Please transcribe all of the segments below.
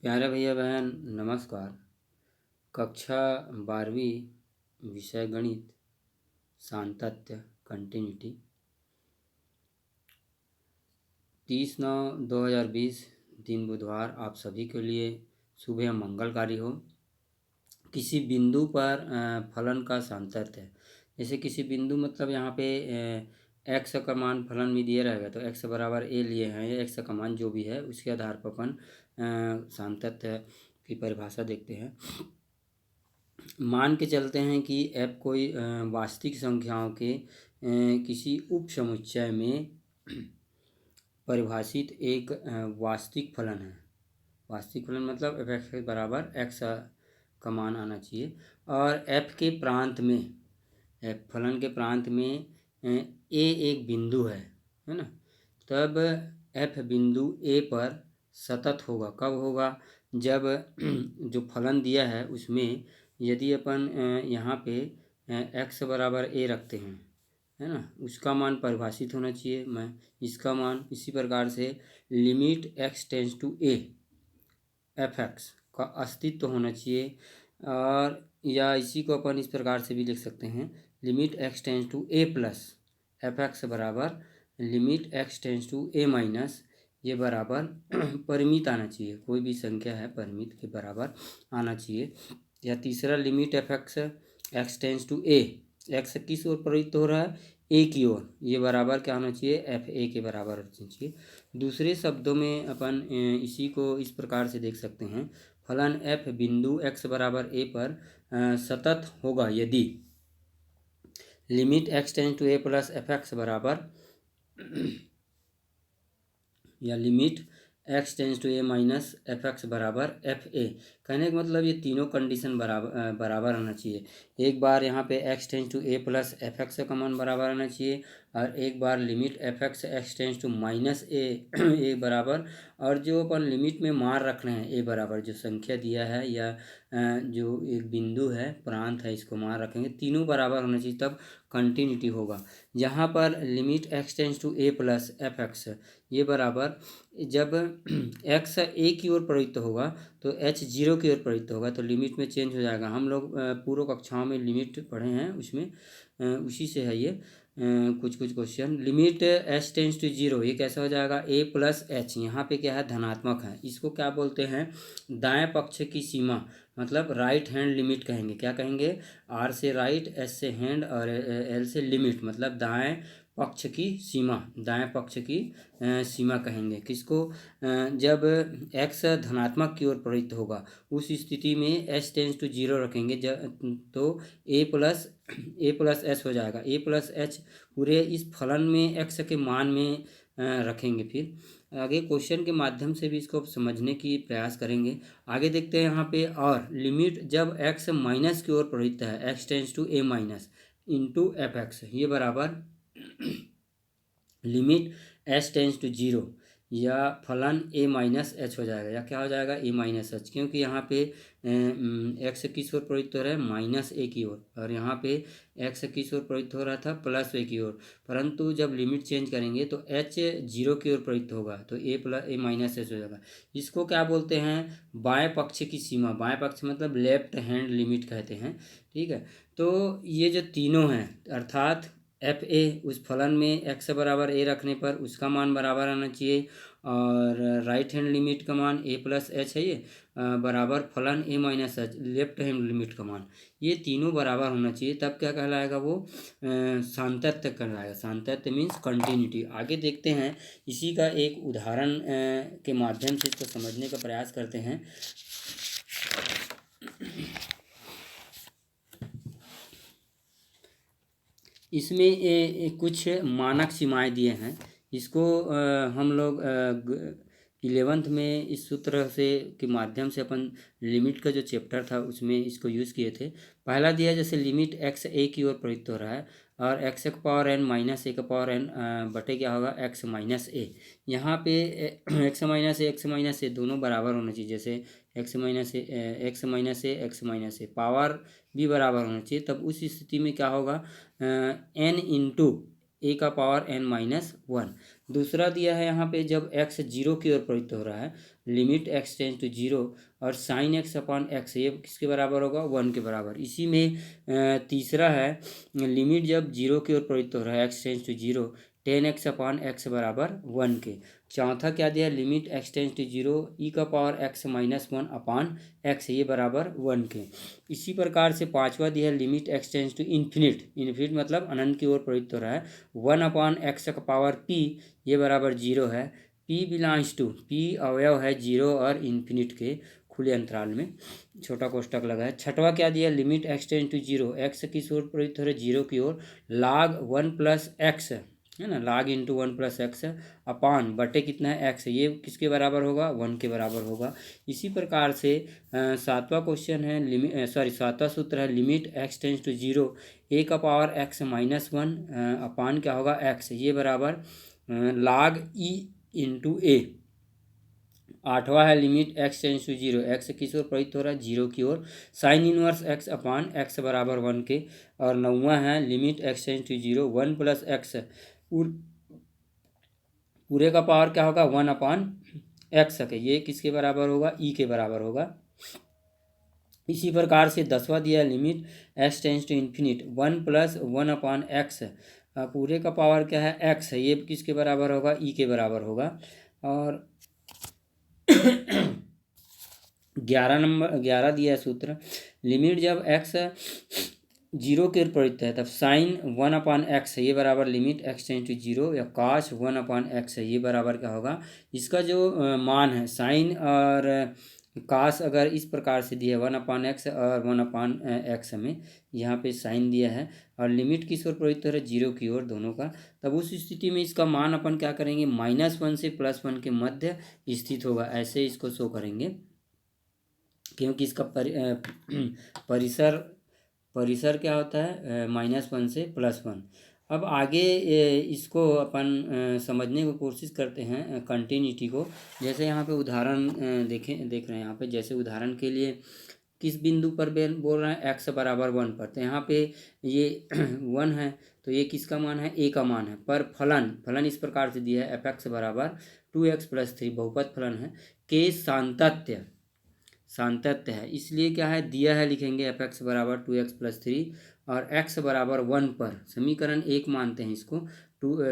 प्यारे भैया बहन नमस्कार। कक्षा 12वीं विषय गणित सातत्य कंटिन्यूटी 30/9/2020 दिन बुधवार आप सभी के लिए सुबह मंगलकारी हो। किसी बिंदु पर फलन का सातत्य है। जैसे किसी बिंदु मतलब यहाँ पे एक्स का मान फलन में दिया रहेगा तो एक्स बराबर ए लिए हैं या एक्स का मान जो भी है उसके आधार पर अपन सातत्य की परिभाषा देखते हैं। मान के चलते हैं कि f कोई वास्तविक संख्याओं के किसी उप समुच्चय में परिभाषित एक वास्तविक फलन है। वास्तविक फलन मतलब एफ एक्स बराबर एक्स का मान आना चाहिए और f के प्रांत में f फलन के प्रांत में a एक बिंदु है ना, तब f बिंदु a पर सतत होगा। कब होगा? जब जो फलन दिया है उसमें यदि अपन यहाँ पे x बराबर a रखते हैं है ना, उसका मान परिभाषित होना चाहिए। मैं इसका मान इसी प्रकार से limit x tends to a f x का अस्तित्व होना चाहिए। और या इसी को अपन इस प्रकार से भी लिख सकते हैं limit x tends to a plus f x बराबर limit x tends to a minus ये बराबर परिमित आना चाहिए। कोई भी संख्या है परिमित के बराबर आना चाहिए। या तीसरा limit f x tends to a, x किस ओर प्रवृत्त हो रहा है? ए की ओर, ये बराबर क्या होना चाहिए? एफ ए के बराबर होना चाहिए। दूसरे शब्दों में अपन इसी को इस प्रकार से देख सकते हैं फलन एफ बिंदु एक्स बराबर ए पर सतत होगा यदि limit x tends to a plus f x बराबर या limit x tends to a minus f x बराबर एफ ए। कहने का मतलब ये तीनों कंडीशन बराबर आना चाहिए। एक बार यहाँ पे x tends to a plus f x का मान बराबर आना चाहिए और एक बार limit f x tends to minus a बराबर, और जो अपन लिमिट में मान रख रहे हैं ए बराबर जो संख्या दिया है या जो एक बिंदु है प्रांत है इसको मान रखेंगे, तीनों बराबर होना चाहिए तब कंटिन्यूटी होगा। जहाँ पर limit x tends to a plus f x ये बराबर जब x a की ओर प्रवृत्त होगा तो h 0 की ओर प्रवृत्त होगा तो लिमिट में चेंज हो जाएगा। हम लोग पूर्व कक्षाओं में लिमिट पढ़े हैं उसमें उसी से है ये कुछ question. Limit h tends to 0 ये कैसा हो जाएगा? a प्लस एच, यहाँ पे क्या है? धनात्मक है। इसको क्या बोलते हैं? दाएं पक्ष की सीमा मतलब राइट हैंड लिमिट कहेंगे। क्या कहेंगे? r से राइट, s से हैंड और l से लिमिट मतलब दाएं पक्ष की सीमा, दाएं पक्ष की सीमा कहेंगे। किसको? जब x धनात्मक की ओर प्रवृत्त होगा उस स्थिति में h टेंस टू 0 रखेंगे तो a प्लस एच हो जाएगा। a प्लस एच पूरे इस फलन में x के मान में रखेंगे। फिर आगे क्वेश्चन के माध्यम से भी इसको समझने की प्रयास करेंगे। आगे देखते हैं यहाँ पे, और लिमिट जब x माइनस की ओर प्रवृत्त है x tends to a minus into f x ये बराबर लिमिट एच टेंस टू 0 या फलन ए माइनस एच हो जाएगा। या क्या हो जाएगा? ए माइनस एच, क्योंकि यहाँ पे एक्स किस ओर प्रवृत्त हो रहा है? माइनस ए की ओर, और यहाँ पे एक्स किस ओर प्रवृत्त हो रहा था? प्लस ए की ओर। परंतु जब लिमिट चेंज करेंगे तो एच 0 की ओर प्रवृत्त होगा तो ए माइनस एच हो जाएगा। इसको क्या बोलते हैं? बाएं पक्ष की सीमा। बाएं पक्ष मतलब लेफ्ट हैंड लिमिट कहते हैं। ठीक है, तो ये जो तीनों हैं अर्थात एफ ए उस फलन में एक्स बराबर ए रखने पर उसका मान बराबर आना चाहिए और राइट हैंड लिमिट का मान ए प्लस एच है ये बराबर फलन a minus h left hand limit का मान, ये तीनों बराबर होना चाहिए तब क्या कहलाएगा? वो सातत्य कहलाएगा। सातत्य मीन्स कंटिन्यूटी। आगे देखते हैं इसी का एक उदाहरण के माध्यम से इसको समझने का प्रयास करते हैं। इसमें कुछ मानक सीमाएं दिए हैं। इसको हम लोग 11th में इस सूत्र से के माध्यम से अपन लिमिट का जो चैप्टर था उसमें इसको यूज़ किए थे। पहला दिया जैसे लिमिट एक्स ए की ओर प्रवृत्त हो रहा है और एक्स का पावर एन माइनस ए का पावर एन बटे क्या होगा? एक्स माइनस ए। यहाँ पे एक्स माइनस ए दोनों बराबर होना चाहिए। जैसे एक्स माइनस ए पावर भी बराबर होना चाहिए। तब उस स्थिति में क्या होगा? एन इंटू ए का पावर एन माइनस वन। दूसरा दिया है यहाँ पे जब एक्स जीरो की ओर प्रवृत्त हो रहा है, limit x tends to zero और साइन एक्स अपॉन एक्स, ये किसके बराबर होगा, वन के बराबर। इसी में तीसरा है लिमिट जब जीरो की ओर प्रवृत्त हो रहा है, x tends to zero, tan x upon x बराबर वन के। चौथा क्या दिया, limit x tends to zero e का power x minus one upon x, ये बराबर वन के। इसी प्रकार से पांचवा दिया है limit x tends to infinite, infinite मतलब अनंत की ओर प्रवृत्त हो रहा है, वन अपॉन एक्स का पावर पी, ये बराबर जीरो है। पी बिलोंग्स टू, पी अवयव है जीरो और इन्फिनिट के, खुले अंतराल में, छोटा कोष्टक लगा है। छठवा क्या दिया, limit x tends to zero, x किस ओर प्रवृत्त हो रहा है, जीरो की ओर, लाग वन प्लस एक्स है ना, लाग इंटू वन प्लस एक्स अपान बटे कितना है एक्स, ये किसके बराबर होगा, वन के बराबर होगा। इसी प्रकार से सातवां क्वेश्चन है सातवां सूत्र है limit x tends to zero a का power x minus one upon क्या होगा एक्स, ये बराबर लाग ई इंटू ए। आठवां है limit x tends to zero, x किस ओर प्रवृत्त हो रहा है, जीरो की ओर, sine inverse x upon x बराबर वन के। और नौवां है limit x tends to zero, one plus x पूरे का पावर क्या होगा, वन अपान एक्स के, ये किसके बराबर होगा, ई के बराबर होगा। इसी प्रकार से दसवां दिया है limit x tends to infinite, one plus one upon x, पूरे का पावर क्या है एक्स है, ये किसके बराबर होगा, ई के बराबर होगा। और 11 दिया है सूत्र, लिमिट जब एक्स जीरो के प्रवृत्त है तब साइन वन अपान एक्स है, ये बराबर limit x tends to zero या काश वन अपान एक्स है, ये बराबर क्या होगा, इसका जो मान है साइन और काश अगर इस प्रकार से दिया है वन अपान एक्स और वन अपान एक्स में, यहाँ पे साइन दिया है और लिमिट किस ओर प्रवृत्त हो रहा है, जीरो की ओर दोनों का, तब उस स्थिति में इसका मान अपन क्या करेंगे, माइनस वन से प्लस वन के मध्य स्थित होगा, ऐसे इसको शो करेंगे, क्योंकि इसका परिसर क्या होता है, माइनस वन से प्लस वन। अब आगे इसको अपन समझने की कोशिश करते हैं कंटिन्यूटी को। जैसे यहाँ पे उदाहरण देख रहे हैं, यहाँ पे जैसे उदाहरण के लिए किस बिंदु पर बोल रहे हैं, एक्स बराबर वन पर, तो यहाँ पे ये वन है, तो ये किसका मान है, ए का मान है। पर फलन इस प्रकार से दिया है, एफ एक्स बराबर टू एक्स प्लस थ्री, बहुपद फलन है, के सातत्य है, इसलिए क्या है दिया है, लिखेंगे एफ एक्स बराबर टू एक्स प्लस थ्री और एक्स बराबर वन पर, समीकरण एक मानते हैं इसको,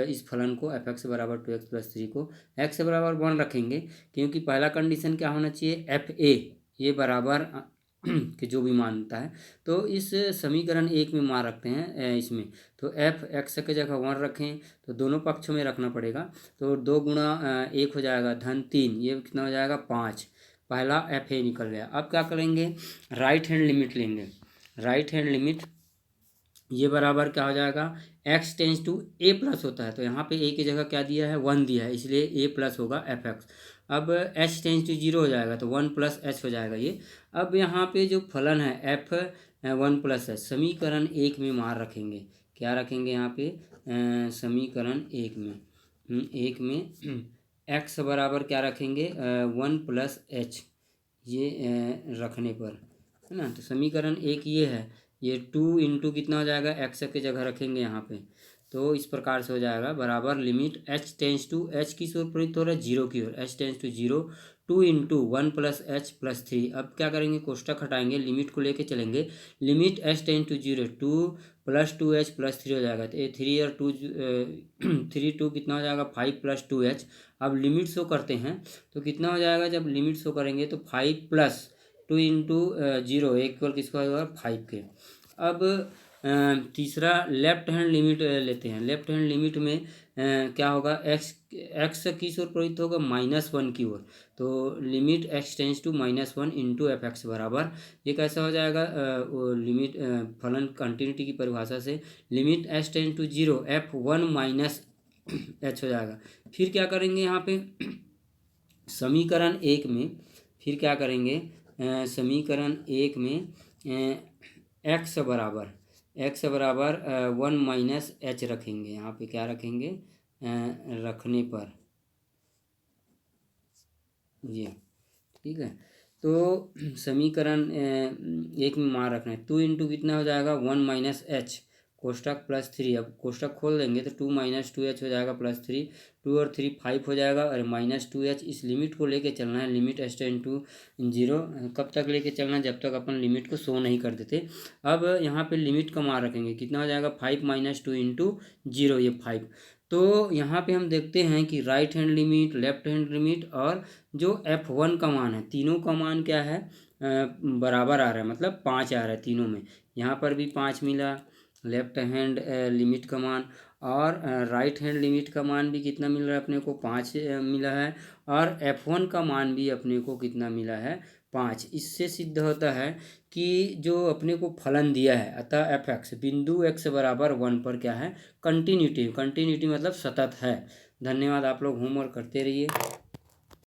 इस फलन को एफ एक्स बराबर टू एक्स प्लस थ्री को एक्स बराबर वन रखेंगे, क्योंकि पहला कंडीशन क्या होना चाहिए, एफ ए ये बराबर कि जो भी मानता है, तो इस समीकरण एक में मान रखते हैं इसमें, तो एफ एक्स के जगह वन रखें तो दोनों पक्षों में रखना पड़ेगा, तो दो गुणा एक हो जाएगा धन तीन, ये कितना हो जाएगा पाँच, पहला एफ ए निकल गया। अब क्या करेंगे, राइट हैंड लिमिट लेंगे, राइट हैंड लिमिट ये बराबर क्या हो जाएगा, x tends to a plus होता है, तो यहाँ पे ए की जगह क्या दिया है, वन दिया है, इसलिए ए प्लस होगा एफ एक्स। अब एच टेंस टू जीरो हो जाएगा तो वन प्लस एच हो जाएगा ये। अब यहाँ पे जो फलन है एफ वन प्लस एच, समीकरण एक में मान रखेंगे, क्या रखेंगे यहाँ पे, समीकरण एक में एक्स बराबर क्या रखेंगे, वन प्लस एच, ये रखने पर है ना, तो समीकरण एक ये है, ये टू इंटू कितना हो जाएगा, एक्स की जगह रखेंगे यहाँ पे, तो इस प्रकार से हो जाएगा बराबर limit h tends to, h किस ओर प्रवृत्त हो रहा है, जीरो की ओर, h tends to zero, two into one plus h plus three. अब क्या करेंगे, कोष्टक हटाएंगे, लिमिट को लेके चलेंगे, limit h tends to zero, two plus two h plus three हो जाएगा, तो ये थ्री और टू थ्री टू कितना हो जाएगा, फाइव प्लस टू एच। अब लिमिट शो करते हैं तो कितना हो जाएगा, जब लिमिट शो करेंगे तो five plus two into zero equal किसका होगा, फाइव के। अब तीसरा लेफ्ट हैंड लिमिट लेते हैं, लेफ्ट हैंड लिमिट में क्या होगा, एक्स किस ओर प्रवृत्त होगा, माइनस वन की ओर, तो limit x tends to minus one into f x बराबर, ये कैसा हो जाएगा, लिमिट फलन कंटिन्यूटी की परिभाषा से limit x tends to zero f one minus h हो जाएगा। फिर क्या करेंगे यहाँ पे समीकरण एक में, फिर क्या करेंगे समीकरण एक में एक्स बराबर वन माइनस एच रखेंगे, यहाँ पे क्या रखेंगे, रखने पर ये ठीक है, तो समीकरण एक में मान रखना है, टू इंटू कितना हो जाएगा, वन माइनस एच, कोष्टक प्लस 3, अब कोष्टक खोल देंगे तो 2 माइनस 2h हो जाएगा प्लस 3, 2 और 3 5 हो जाएगा, और माइनस 2h इस लिमिट को लेके चलना है, लिमिट एस टेंड टू 0। कब तक लेके चलना है? जब तक अपन लिमिट को शो नहीं कर देते। अब यहाँ पे लिमिट का मान रखेंगे, कितना हो जाएगा 5 माइनस 2 इंटू 0, ये 5। तो यहाँ पे हम देखते हैं कि right hand limit, left hand limit और जो f1 का मान है, तीनों का मान क्या है, बराबर आ रहा है, मतलब 5 आ रहा है तीनों में। यहाँ पर भी 5 मिला लेफ्ट हैंड लिमिट का मान, और राइट हैंड लिमिट का मान भी कितना मिल रहा है अपने को, 5 मिला है, और f1 का मान भी अपने को कितना मिला है, 5। इससे सिद्ध होता है कि जो अपने को फलन दिया है, अतः एफ एक्स बिंदु x बराबर 1 पर क्या है, कंटिन्यूटी। कंटिन्यूटी मतलब सतत है। धन्यवाद, आप लोग होमवर्क करते रहिए।